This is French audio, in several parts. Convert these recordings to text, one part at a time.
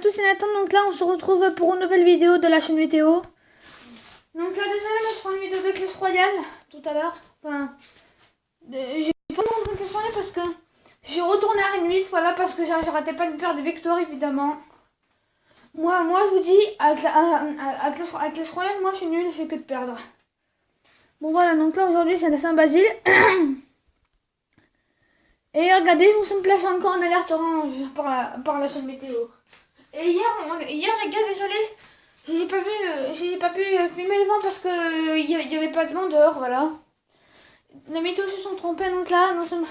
tous, c'est Nathan. Donc là, on se retrouve pour une nouvelle vidéo de la chaîne météo. Donc là, désolé, mais je prends une vidéo de Clash Royale tout à l'heure. Enfin, j'ai pas montré Clash Royale parce que j'ai retourné à Reine 8, voilà, parce que j'arrêtais pas de perdre des victoires, évidemment. Moi, je vous dis, à Clash Royale, moi, je suis nulle, je fais que de perdre. Bon, voilà, donc là, aujourd'hui, c'est la Saint-Basile. Et regardez, nous sommes placés encore en alerte orange par la chaîne météo. Et hier les gars, désolé, j'ai pas pu filmer le vent parce que il y avait pas de vent dehors, voilà. Les météos se sont trompés, donc là, nous sommes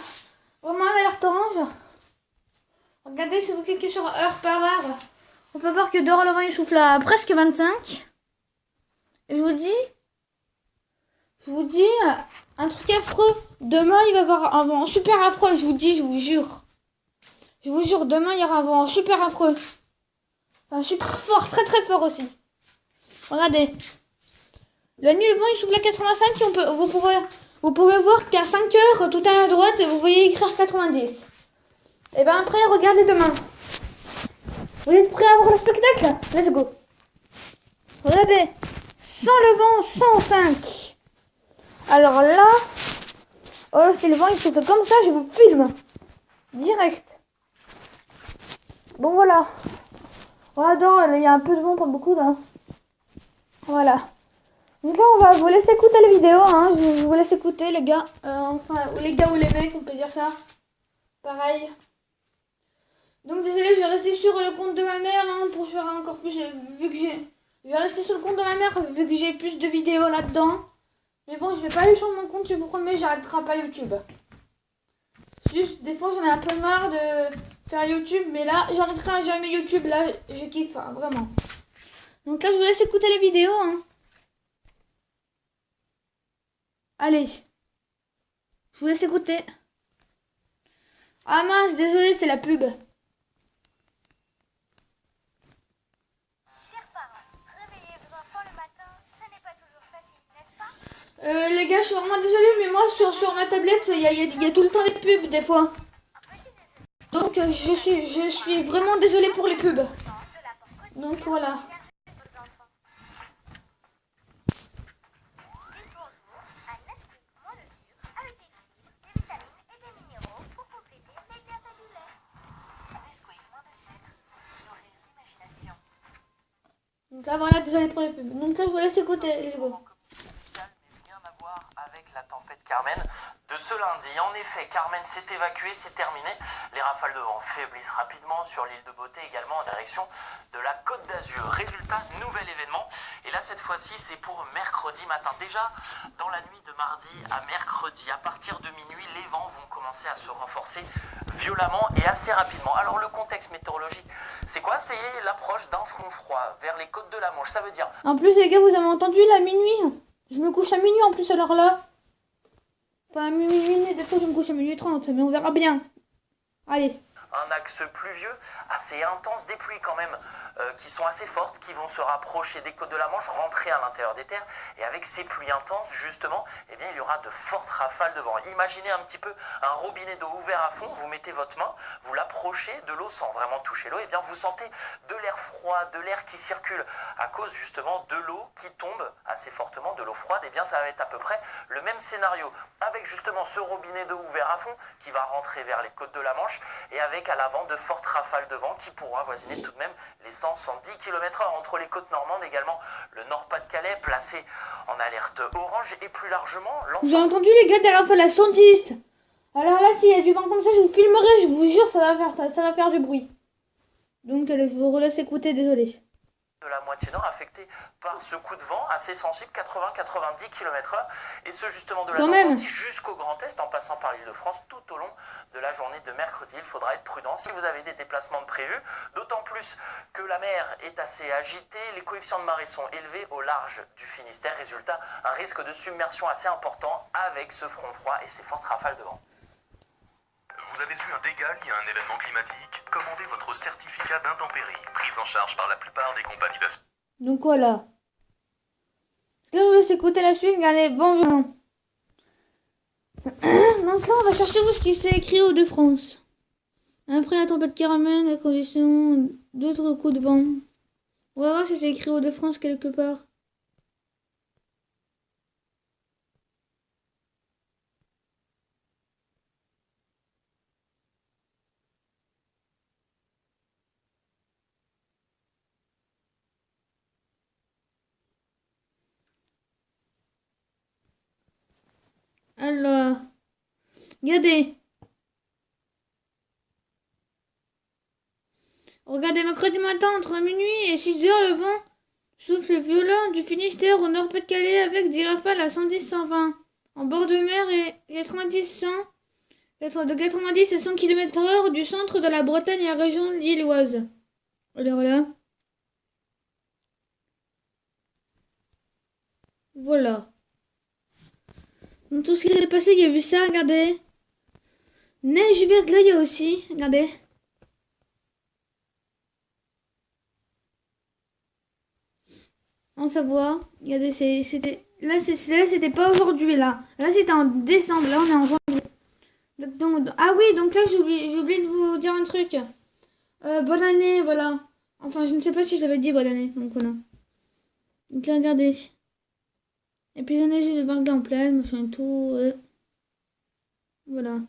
vraiment en alerte orange. Regardez, si vous cliquez sur heure par heure, on peut voir que dehors le vent il souffle à presque 25. Et je vous dis un truc affreux. Demain, il va y avoir un vent super affreux, je vous jure. Je vous jure, demain, il y aura un vent super affreux. Enfin, super fort, très très fort aussi. Regardez. La nuit, le vent, il souffle à 85 et vous pouvez voir qu'à 5 heures, tout à droite, vous voyez écrire 90. Et ben après, regardez demain. Vous êtes prêts à voir le spectacle? Let's go. Regardez. Sans le vent, 105. Alors là... Oh, si le vent il souffle comme ça, je vous filme. Direct. Bon, voilà. Voilà, il y a un peu de vent, pas beaucoup, là. Voilà. Donc là, on va vous laisser écouter la vidéo, hein. Je vous laisse écouter, les gars. Enfin, les gars ou les mecs, on peut dire ça. Pareil. Donc, désolé, je vais rester sur le compte de ma mère, hein, pour faire encore plus, vu que j'ai... Je vais rester sur le compte de ma mère, vu que j'ai plus de vidéos là-dedans. Mais bon, je vais pas aller sur mon compte, je vous promets, j'arrêterai pas YouTube. Juste, des fois, j'en ai un peu marre de faire YouTube, mais là, j'arrêterai jamais YouTube. Là, je kiffe, hein, vraiment. Donc là, je vous laisse écouter les vidéos, hein. Allez. Je vous laisse écouter. Ah mince, désolé, c'est la pub. Les gars, je suis vraiment désolée, mais moi sur ma tablette, il y a tout le temps des pubs des fois. Donc je suis vraiment désolée pour les pubs. Donc voilà. Donc là voilà, désolée pour les pubs. Donc là je vous laisse écouter, let's go. Avec la tempête Carmen de ce lundi. En effet, Carmen s'est évacuée, c'est terminé. Les rafales de vent faiblissent rapidement sur l'île de Beauté, également en direction de la Côte d'Azur. Résultat, nouvel événement. Et là, cette fois-ci, c'est pour mercredi matin. Déjà, dans la nuit de mardi à mercredi, à partir de minuit, les vents vont commencer à se renforcer violemment et assez rapidement. Alors, le contexte météorologique, c'est quoi? C'est l'approche d'un front froid vers les côtes de la Manche. Ça veut dire... En plus, les gars, vous avez entendu la minuit? Je me couche à minuit en plus à l'heure là. Pas à minuit, des fois je me couche à minuit 30, mais on verra bien. Allez. Un axe pluvieux assez intense, des pluies quand même qui sont assez fortes, qui vont se rapprocher des côtes de la Manche, rentrer à l'intérieur des terres. Et avec ces pluies intenses, justement, eh bien, il y aura de fortes rafales de vent. Imaginez un petit peu un robinet d'eau ouvert à fond, vous mettez votre main, vous l'approchez de l'eau sans vraiment toucher l'eau, et bien vous sentez de l'air froid, de l'air qui circule à cause justement de l'eau qui tombe assez fortement, de l'eau froide. Et bien ça va être à peu près le même scénario, avec justement ce robinet d'eau ouvert à fond qui va rentrer vers les côtes de la Manche, et avec à l'avant de fortes rafales de vent qui pourront avoisiner tout de même les 100-110 km/h entre les côtes normandes, également le Nord-Pas-de-Calais placé en alerte orange, et plus largement l'ensemble. J'ai entendu les gars des rafales à 110. Alors là, s'il y a du vent comme ça, je vous filmerai, je vous jure, ça va faire du bruit. Donc allez, je vous laisse écouter, désolé. De la moitié nord affectée par ce coup de vent assez sensible, 80-90 km/h, et ce justement de la Normandie jusqu'au Grand Est en passant par l'Île-de-France tout au long de la journée de mercredi. Il faudra être prudent si vous avez des déplacements de prévus, d'autant plus que la mer est assez agitée, les coefficients de marée sont élevés au large du Finistère. Résultat, un risque de submersion assez important avec ce front froid et ces fortes rafales de vent. Vous avez eu un dégât lié à un événement climatique? Commandez votre certificat d'intempérie, prise en charge par la plupart des compagnies d'assurance. Donc voilà. Là, je vous laisse écouter la suite, regardez, bonjour. Donc là, on va chercher où ce qui s'est écrit Hauts-de-France. Après la tempête qui ramène, à condition d'autres coups de vent. On va voir si c'est écrit Hauts-de-France quelque part. Alors, regardez. Regardez, mercredi matin, entre minuit et 6 heures, le vent souffle violent du Finistère au Nord-Pas-de-Calais avec des rafales à 110-120. En bord de mer et 90-100, de 90 à 100 km/h du centre de la Bretagne et la région lilloise. Alors là. Voilà. Donc tout ce qui s'est passé, il y a eu ça, regardez. Neige, verglas, il y a aussi, regardez. En Savoie, regardez, c'était... Là, c'était pas aujourd'hui, là. Là, c'était en décembre, là, on est en janvier. Donc, ah oui, donc là, j'ai oublié de vous dire un truc. Bonne année, voilà. Enfin, je ne sais pas si je l'avais dit, bonne année, donc voilà. Donc là, regardez. Et puis, la neige de verglas en pleine, machin et tout. Voilà.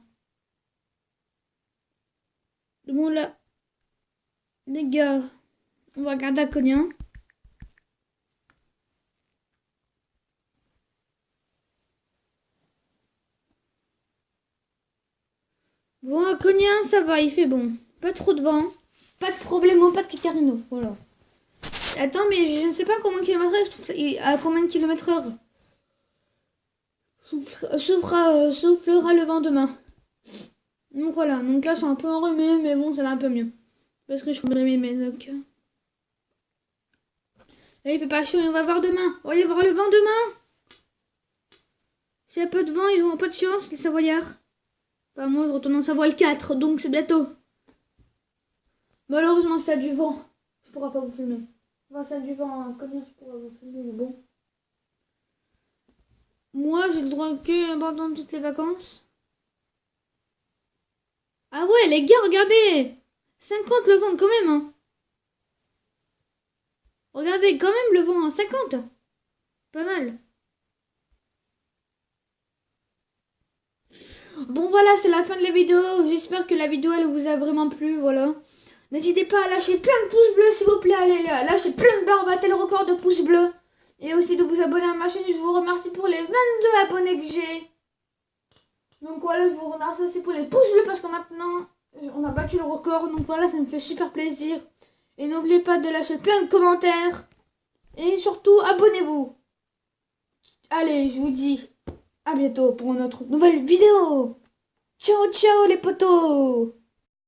Bon, là, les gars, on va regarder à Cognac. Bon, à Cognac, ça va, il fait bon. Pas trop de vent, pas de problème, pas de Kikarino, voilà. Attends, mais je ne sais pas combien de kilomètres heure, à combien de kilomètres heure soufflera le vent demain. Donc voilà, donc là je suis un peu enrhumée, mais bon, ça va un peu mieux. Parce que je suis enrhumée, mais donc... Là il fait pas chaud et on va voir demain. On va y avoir le vent demain. S'il y a pas de vent, ils n'auront pas de chance, les Savoyards. Enfin, moi je retourne en Savoie le 4, donc c'est bientôt. Malheureusement, ça a du vent. Je pourrai pas vous filmer. Enfin, ça a du vent, comme je pourrais vous filmer, mais bon. Moi, j'ai le droit que pendant toutes les vacances. Ah ouais, les gars, regardez 50 le vent, quand même, hein. Regardez, quand même, le vent, 50. Pas mal. Bon, voilà, c'est la fin de la vidéo. J'espère que la vidéo, elle vous a vraiment plu, voilà. N'hésitez pas à lâcher plein de pouces bleus, s'il vous plaît. Allez, lâchez plein de barres, battez le record de pouces bleus. Et aussi de vous abonner à ma chaîne. Je vous remercie pour les 22 abonnés que j'ai. Donc voilà, je vous remercie aussi pour les pouces bleus parce que maintenant, on a battu le record. Donc voilà, ça me fait super plaisir. Et n'oubliez pas de lâcher plein de commentaires. Et surtout, abonnez-vous. Allez, je vous dis à bientôt pour une autre nouvelle vidéo. Ciao, ciao les potos.